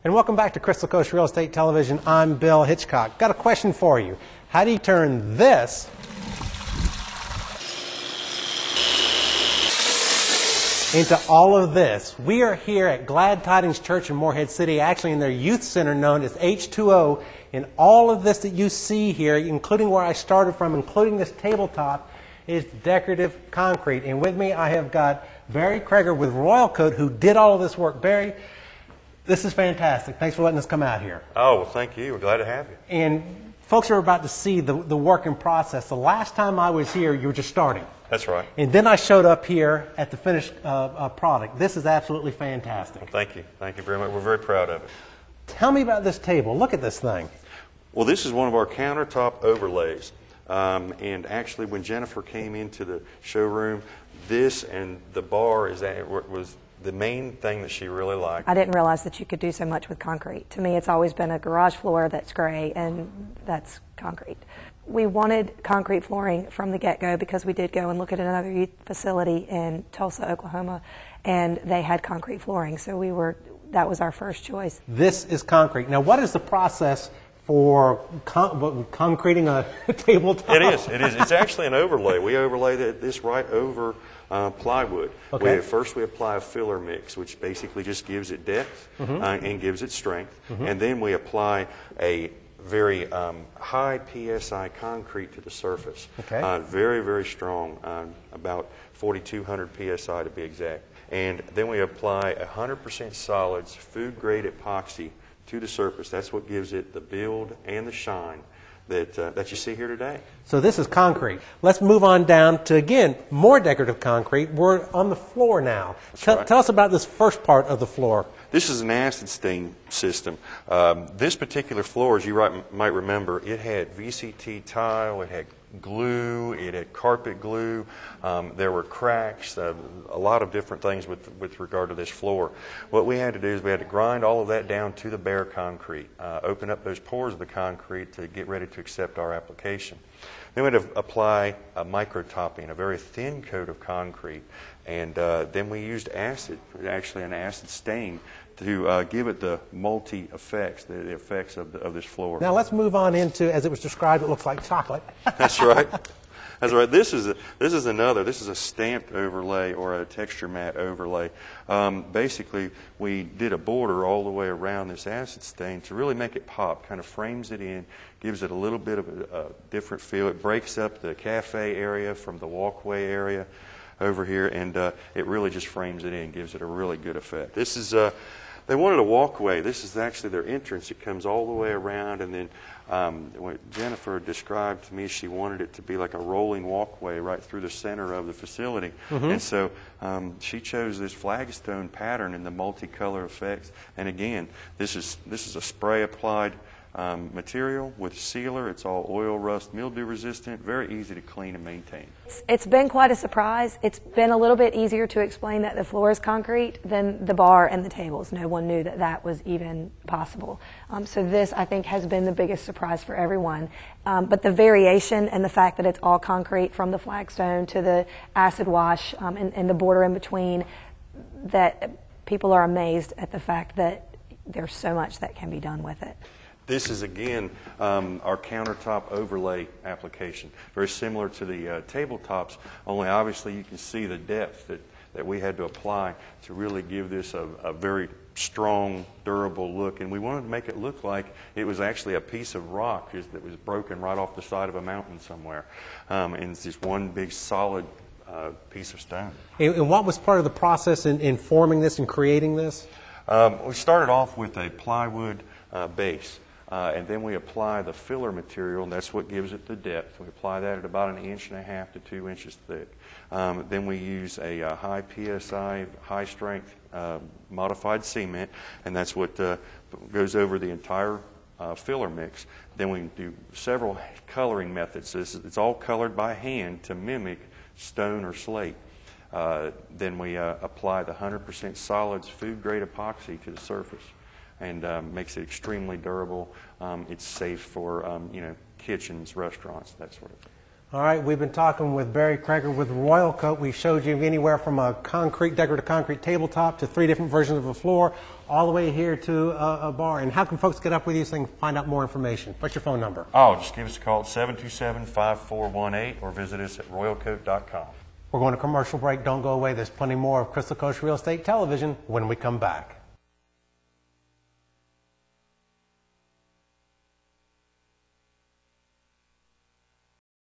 And welcome back to Crystal Coast Real Estate Television. I'm Bill Hitchcock. Got a question for you. How do you turn this into all of this? We are here at Glad Tidings Church in Morehead City, actually in their youth center known as H2O. And all of this that you see here, including where I started from, including this tabletop, is decorative concrete. And with me I have got Barry Kreger with Royal Coat, who did all of this work. Barry, this is fantastic. Thanks for letting us come out here. Oh, well, thank you. We're glad to have you. And folks are about to see the work in process. The last time I was here, you were just starting. That's right. And then I showed up here at the finished product. This is absolutely fantastic. Well, thank you. Thank you very much. We're very proud of it. Tell me about this table. Look at this thing. Well, this is one of our countertop overlays. And actually, when Jennifer came into the showroom, this and the bar was the main thing that she really liked. I didn't realize that you could do so much with concrete. To me, it's always been a garage floor that's gray, and that's concrete. We wanted concrete flooring from the get-go because we did go and look at another youth facility in Tulsa, Oklahoma, and they had concrete flooring, so that was our first choice. This is concrete. Now, what is the process for concreting a tabletop? It is. It's actually an overlay. We overlay this right over plywood. Okay. First we apply a filler mix, which basically just gives it depth and gives it strength. And then we apply a very high PSI concrete to the surface. Okay. Very, very strong, about 4,200 PSI to be exact. And then we apply 100% solids, food-grade epoxy to the surface. That's what gives it the build and the shine that you see here today. So this is concrete. Let's move on down to, again, more decorative concrete. We're on the floor now. Right. Tell us about this first part of the floor. This is an acid stain system. This particular floor, as you might remember, it had VCT tile, it had glue, it had carpet glue, there were cracks, a lot of different things with regard to this floor. What we had to do is we had to grind all of that down to the bare concrete, open up those pores of the concrete to get ready to accept our application. Then we had to apply a micro topping, a very thin coat of concrete, and then we used acid, actually an acid stain, to give it the multi effects, the effects of this floor. Now let's move on into, as it was described, it looks like chocolate. That's right. That's right. This is a stamped overlay or a texture matte overlay. Basically, we did a border all the way around this acid stain to really make it pop. Kind of frames it in, gives it a little bit of a different feel. It breaks up the cafe area from the walkway area over here, and it really just frames it in, gives it a really good effect. This is they wanted a walkway. This is actually their entrance. It comes all the way around, and then what Jennifer described to me, she wanted it to be like a rolling walkway right through the center of the facility. And so she chose this flagstone pattern and the multicolor effects. And again, this is a spray applied material with sealer. It's all oil, rust, mildew resistant, very easy to clean and maintain. It's been quite a surprise. It's been a little bit easier to explain that the floor is concrete than the bar and the tables. No one knew that that was even possible. So this, I think, has been the biggest surprise for everyone. But the variation and the fact that it's all concrete from the flagstone to the acid wash and the border in between, that people are amazed at the fact that there's so much that can be done with it. This is, again, our countertop overlay application. Very similar to the tabletops, only obviously you can see the depth that we had to apply to really give this a very strong, durable look. And we wanted to make it look like it was actually a piece of rock that was broken right off the side of a mountain somewhere. And it's just one big solid piece of stone. And what was part of the process in forming this and creating this? We started off with a plywood base. And then we apply the filler material, and that's what gives it the depth. We apply that at about 1.5 inches to 2 inches thick. Then we use a high PSI, high strength modified cement, and that's what goes over the entire filler mix. Then we do several coloring methods. It's all colored by hand to mimic stone or slate. Then we apply the 100% solids food-grade epoxy to the surface, and makes it extremely durable. It's safe for kitchens, restaurants, that sort of thing. All right, we've been talking with Barry Krager with Royal Coat. We showed you anywhere from a decorative concrete tabletop to 3 different versions of a floor, all the way here to a bar. And how can folks get up with you so they can find out more information? What's your phone number? Oh, just give us a call at 727-5418 or visit us at royalcoat.com. We're going to commercial break. Don't go away. There's plenty more of Crystal Coast Real Estate Television when we come back.